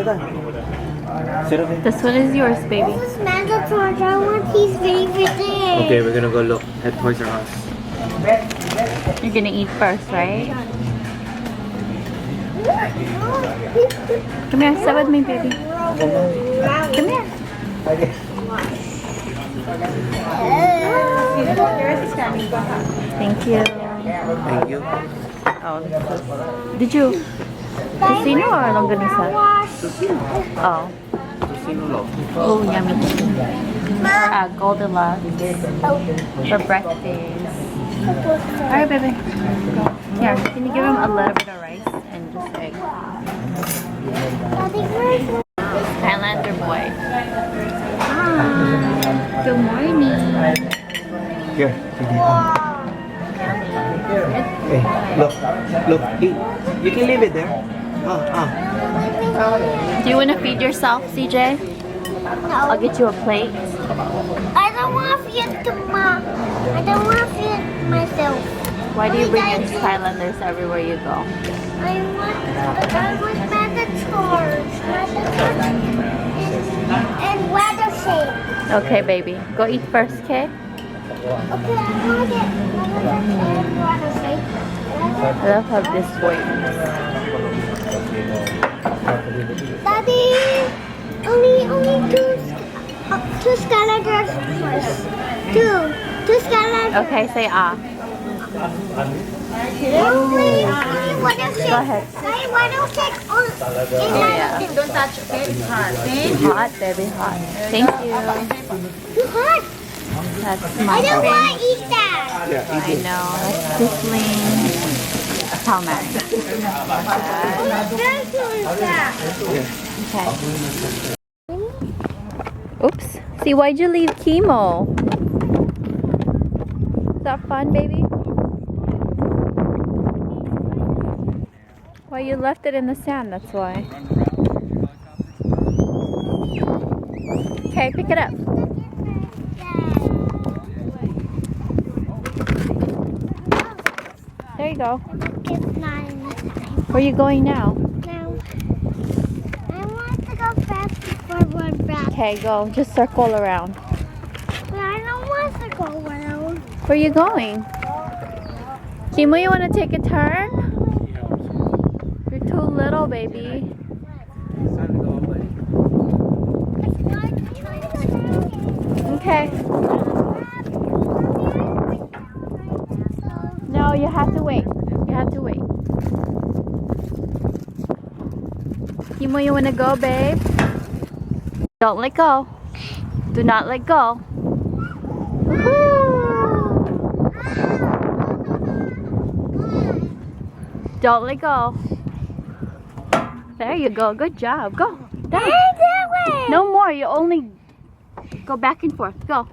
This one is yours, baby. This is mandatory. I want his favorite thing. Okay, we're gonna go look at Toys R Us. You're gonna eat first, right? Come here, sit with me, baby. Come here. Thank you. Thank you. Oh, did you? Casino or longganisa? Oh. Oh, yummy. For Goldilocks. For breakfast. Alright, baby. Go. Here, can you give him a little bit of rice and just egg? Highlander boy. Ah, good morning. Here, hey, look, you can leave it there. Do you want to feed yourself, CJ? No. I'll get you a plate. I don't want to feed the mom. I don't want to feed myself. Why do you bring in Highlanders everywhere you go? I want mandatory. And weather shake. Okay, baby. Go eat first, okay? Okay, I want it. And weather shake. I love how this boy eats. Daddy, only two skylanders first. Two skylanders. Okay, say ah. Only weather shake. Go ahead. I weather shake on. Yeah. Don't touch, okay? It's hot. Okay? Hot, baby, hot. Thank you. Too hot. That's I my don't want to favorite. eat that. I know. That's tickling. How much? Okay. Oops. See, why'd you leave chemo? Is that fun, baby? Why you left it in the sand, that's why. Okay, pick it up. There you go. It's 9 time. Where are you going now? Now, I want to go fast forward back. Okay, go. Just circle around. But I don't want to go around. Where are you going? Kimo, you want to take a turn? You're too little, baby. Okay. No, you have to wait. You have to wait. Kimo, you want to go, babe? Don't let go. Do not let go. Don't let go. There you go. Good job. Go. Down. No more. You only go back and forth. Go.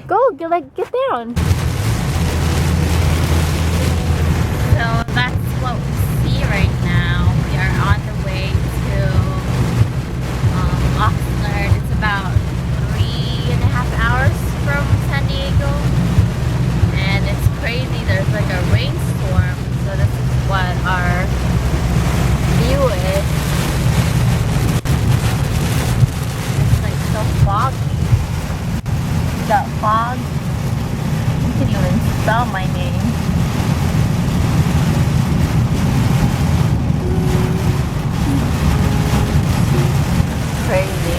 Go. Get down. So that's what we see right now. We are on the way to Oxnard. It's about 3.5 hours from San Diego. And it's crazy. There's like a rainstorm. So this is what our view is. It's like so foggy. That fog. You can even spell my name. Crazy.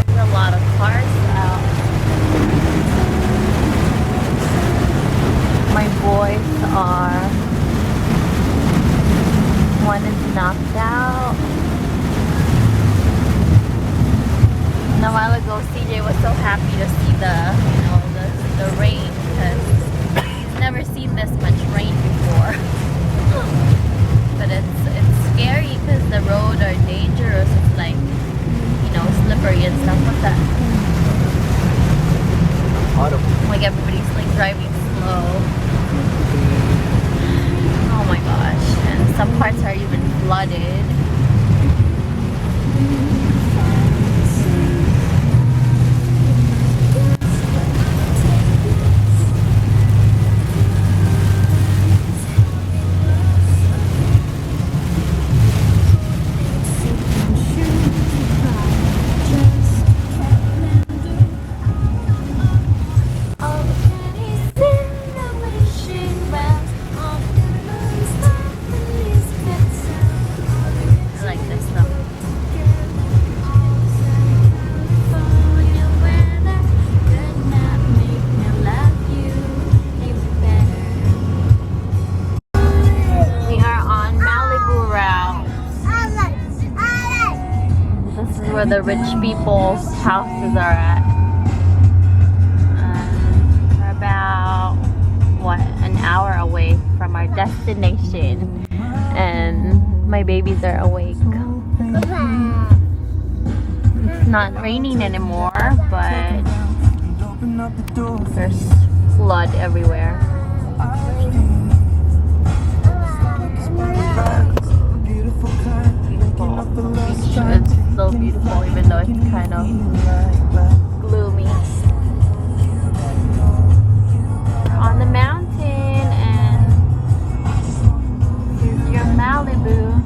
There's a lot of cars out. My boys are, one is knocked out. And a while ago, CJ was so happy to see the rain because he's never seen this much rain before. But it's scary because the roads are dangerous. It's like, slippery and stuff. What's that? Like everybody's like driving slow. Oh my gosh. And some parts are even flooded. where the rich people's houses are at. We're about, what, an hour away from our destination. And my babies are awake. It's not raining anymore, but there's flood everywhere. It's so beautiful, even though it's kind of gloomy. We're on the mountain, and here's your Malibu.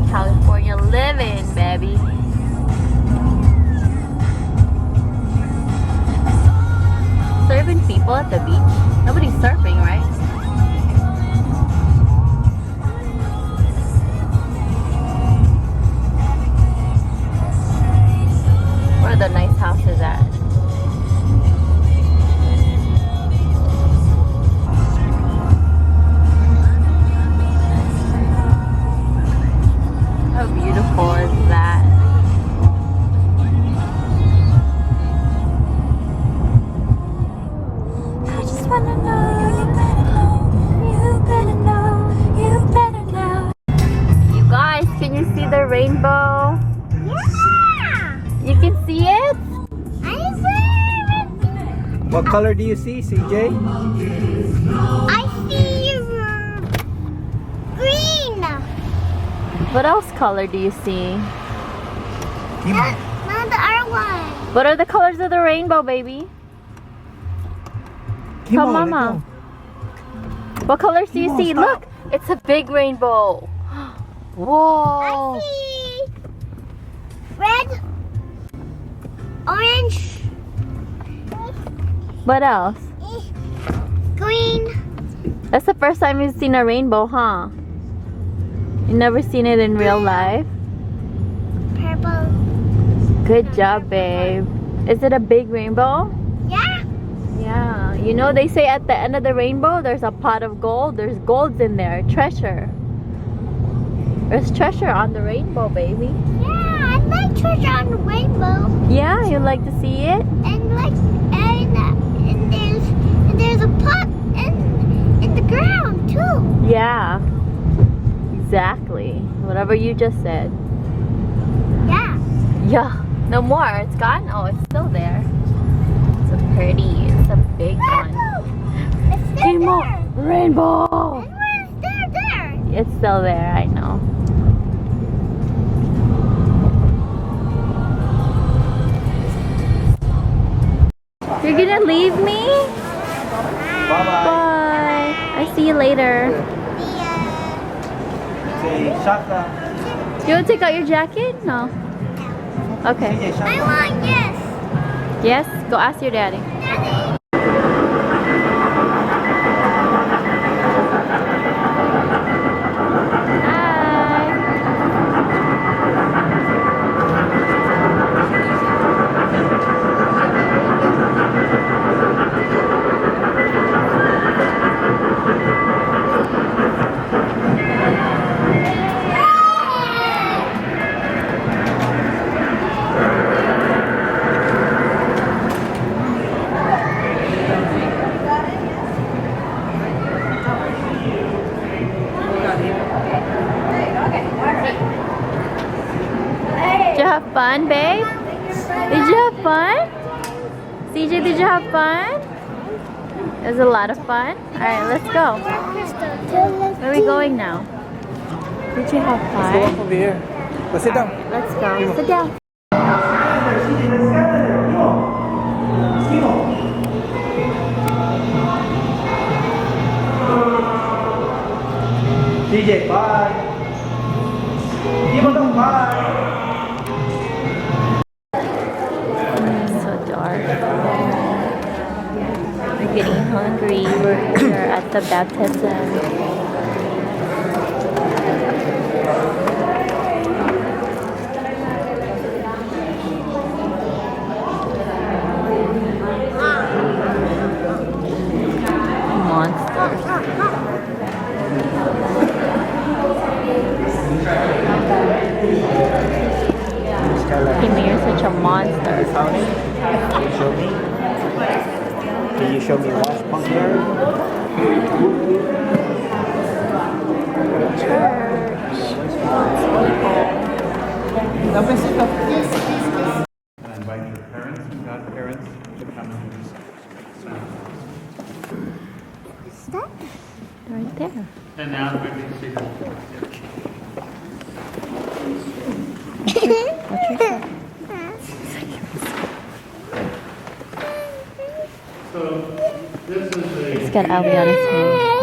California living, baby. Serving people at the beach. Nobody's surfing, right? Where are the nice houses at? How beautiful is that? I just wanna know, you better know, you better know. You guys, can you see the rainbow? Yeah! You can see it? I see it! What color do you see, CJ? I see green! What else color do you see? Not the other one. What are the colors of the rainbow, baby? Come, Mama. What colors do you see? Look, it's a big rainbow. Whoa. I see red, orange, What else? green, That's the first time you've seen a rainbow, huh? You never seen it in real life? purple. Good job, babe. Is it a big rainbow? Yeah? Yeah. You know, they say at the end of the rainbow, there's a pot of gold. There's golds in there. Treasure. There's treasure on the rainbow, baby. Yeah, I like treasure on the rainbow. Yeah, you like to see it? And there's a pot in the ground too. Yeah. Exactly. Whatever you just said. Yeah. Yeah. No more. It's gone? Oh, it's still there. It's so pretty. It's a big one. It's still More there. rainbow. And it's still there. It's still there, I know. You're gonna leave me? Bye-bye. Bye. I see you later. Say, shaka. Do you want to take out your jacket? No. Okay. CJ, shaka. I want yes. Yes? Go ask your daddy. Daddy. Did you have fun, babe? Did you have fun? CJ, did you have fun? It was a lot of fun. Alright, let's go. Where are we going now? Did you have Let's go up fun? over here. Let's sit down. Let's go. Sit down. CJ, bye. Give bye. It's so dark. We're getting hungry. We're at the baptism. Monsters. show me? Can you show me wash pump yard? And invite your parents and godparents to come and do this. Right there. And now we can see them. So this is He's got Ali on his hand.